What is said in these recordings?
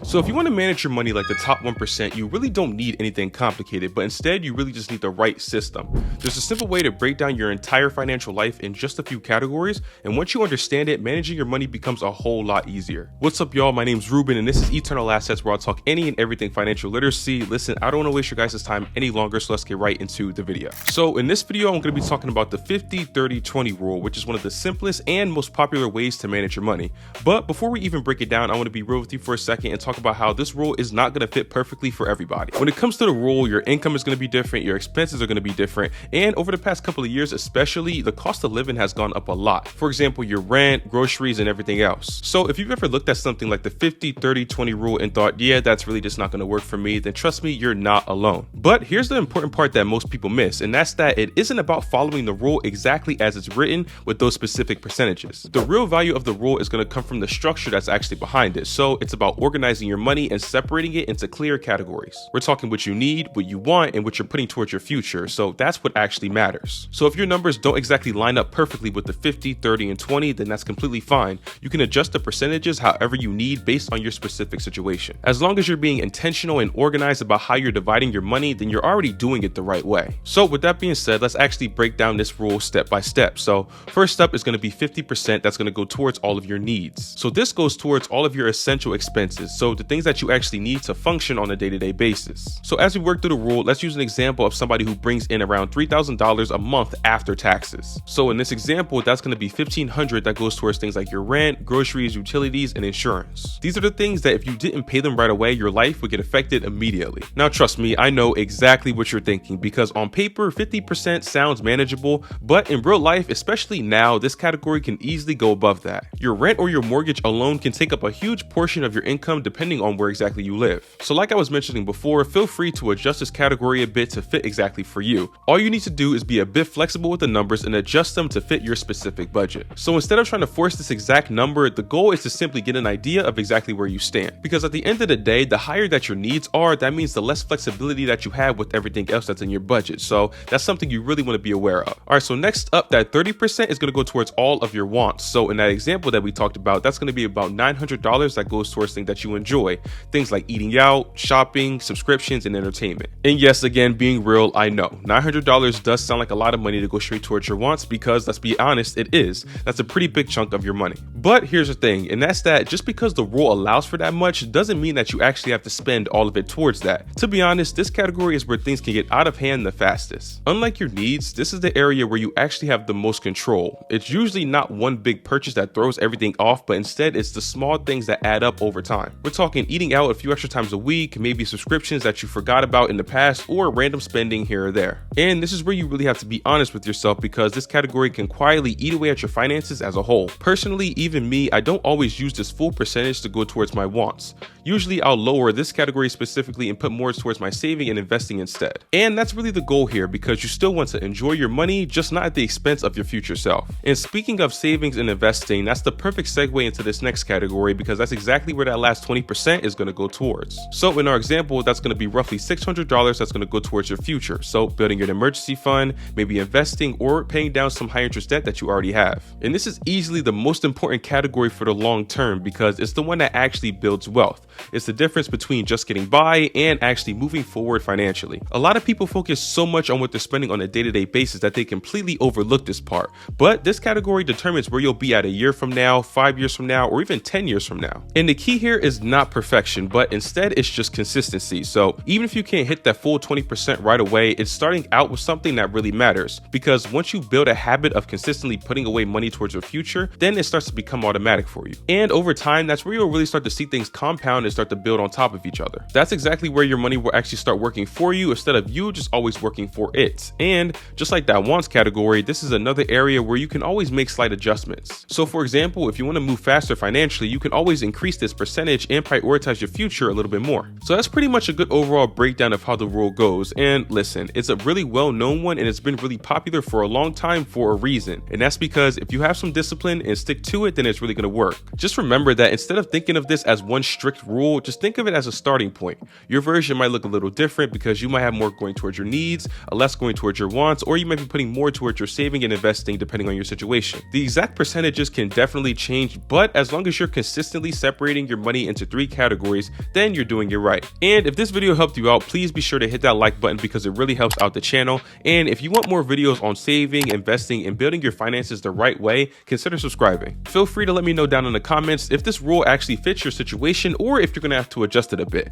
So if you want to manage your money like the top 1%, you really don't need anything complicated, but instead you really just need the right system. There's a simple way to break down your entire financial life in just a few categories, and once you understand it, managing your money becomes a whole lot easier. What's up, y'all? My name's Ruben, and this is Eternal Assets, where I'll talk any and everything financial literacy. Listen, I don't want to waste your guys' time any longer, so let's get right into the video. So in this video, I'm going to be talking about the 50-30-20 rule, which is one of the simplest and most popular ways to manage your money. But before we even break it down, I want to be real with you for a second and talk about how this rule is not going to fit perfectly for everybody. When it comes to the rule, your income is going to be different, your expenses are going to be different, and over the past couple of years especially, the cost of living has gone up a lot. For example, your rent, groceries, and everything else. So if you've ever looked at something like the 50-30-20 rule and thought, yeah, that's really just not going to work for me, then trust me, you're not alone. But here's the important part that most people miss, and that's that it isn't about following the rule exactly as it's written with those specific percentages. The real value of the rule is going to come from the structure that's actually behind it. So it's about organizing your money and separating it into clear categories. We're talking what you need, what you want, and what you're putting towards your future. So that's what actually matters. So if your numbers don't exactly line up perfectly with the 50, 30, and 20, then that's completely fine. You can adjust the percentages however you need based on your specific situation. As long as you're being intentional and organized about how you're dividing your money, then you're already doing it the right way. So with that being said, let's actually break down this rule step by step. So first up is going to be 50% that's going to go towards all of your needs. So this goes towards all of your essential expenses. So the things that you actually need to function on a day-to-day basis. So as we work through the rule, let's use an example of somebody who brings in around $3,000 a month after taxes. So in this example, that's going to be $1,500 that goes towards things like your rent, groceries, utilities, and insurance. These are the things that if you didn't pay them right away, your life would get affected immediately. Now trust me, I know exactly what you're thinking, because on paper 50% sounds manageable, but in real life, especially now, this category can easily go above that. Your rent or your mortgage alone can take up a huge portion of your income depending on where exactly you live. So like I was mentioning before, feel free to adjust this category a bit to fit exactly for you. All you need to do is be a bit flexible with the numbers and adjust them to fit your specific budget. So instead of trying to force this exact number, the goal is to simply get an idea of exactly where you stand. Because at the end of the day, the higher that your needs are, that means the less flexibility that you have with everything else that's in your budget. So that's something you really want to be aware of. All right, so next up, that 30% is going to go towards all of your wants. So in that example that we talked about, that's going to be about $900 that goes towards things that you enjoy. Things like eating out, shopping, subscriptions, and entertainment. And yes, again, being real, I know $900 does sound like a lot of money to go straight towards your wants, because let's be honest, it is. That's a pretty big chunk of your money. But here's the thing, and that's that just because the rule allows for that much doesn't mean that you actually have to spend all of it towards that. To be honest, this category is where things can get out of hand the fastest. Unlike your needs, this is the area where you actually have the most control. It's usually not one big purchase that throws everything off, but instead it's the small things that add up over time. We're talking eating out a few extra times a week, maybe subscriptions that you forgot about in the past, or random spending here or there. And this is where you really have to be honest with yourself, because this category can quietly eat away at your finances as a whole. Personally, even me, I don't always use this full percentage to go towards my wants. Usually I'll lower this category specifically and put more towards my saving and investing instead. And that's really the goal here, because you still want to enjoy your money, just not at the expense of your future self. And speaking of savings and investing, that's the perfect segue into this next category, because that's exactly where that last 20% is going to go towards. So in our example, that's going to be roughly $600 that's going to go towards your future. So building an emergency fund, maybe investing, or paying down some high interest debt that you already have. And this is easily the most important category for the long term, because it's the one that actually builds wealth. It's the difference between just getting by and actually moving forward financially. A lot of people focus so much on what they're spending on a day-to-day basis that they completely overlook this part. But this category determines where you'll be at a year from now, 5 years from now, or even 10 years from now. And the key here is not perfection, but instead it's just consistency. So even if you can't hit that full 20% right away, it's starting out with something that really matters. Because once you build a habit of consistently putting away money towards your future, then it starts to become automatic for you. And over time, that's where you'll really start to see things compound and start to build on top of each other. That's exactly where your money will actually start working for you instead of you just always working for it. And just like that wants category, this is another area where you can always make slight adjustments. So for example, if you want to move faster financially, you can always increase this percentage and prioritize your future a little bit more. So that's pretty much a good overall breakdown of how the rule goes. And listen, it's a really well-known one, and it's been really popular for a long time for a reason. And that's because if you have some discipline and stick to it, then it's really going to work. Just remember that instead of thinking of this as one strict rule, just think of it as a starting point. Your version might look a little different because you might have more going towards your needs, less going towards your wants, or you might be putting more towards your saving and investing depending on your situation. The exact percentages can definitely change, but as long as you're consistently separating your money into three 3 categories, then you're doing it right. And if this video helped you out, please be sure to hit that like button because it really helps out the channel. And if you want more videos on saving, investing, and building your finances the right way, consider subscribing. Feel free to let me know down in the comments if this rule actually fits your situation or if you're gonna have to adjust it a bit.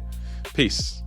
Peace.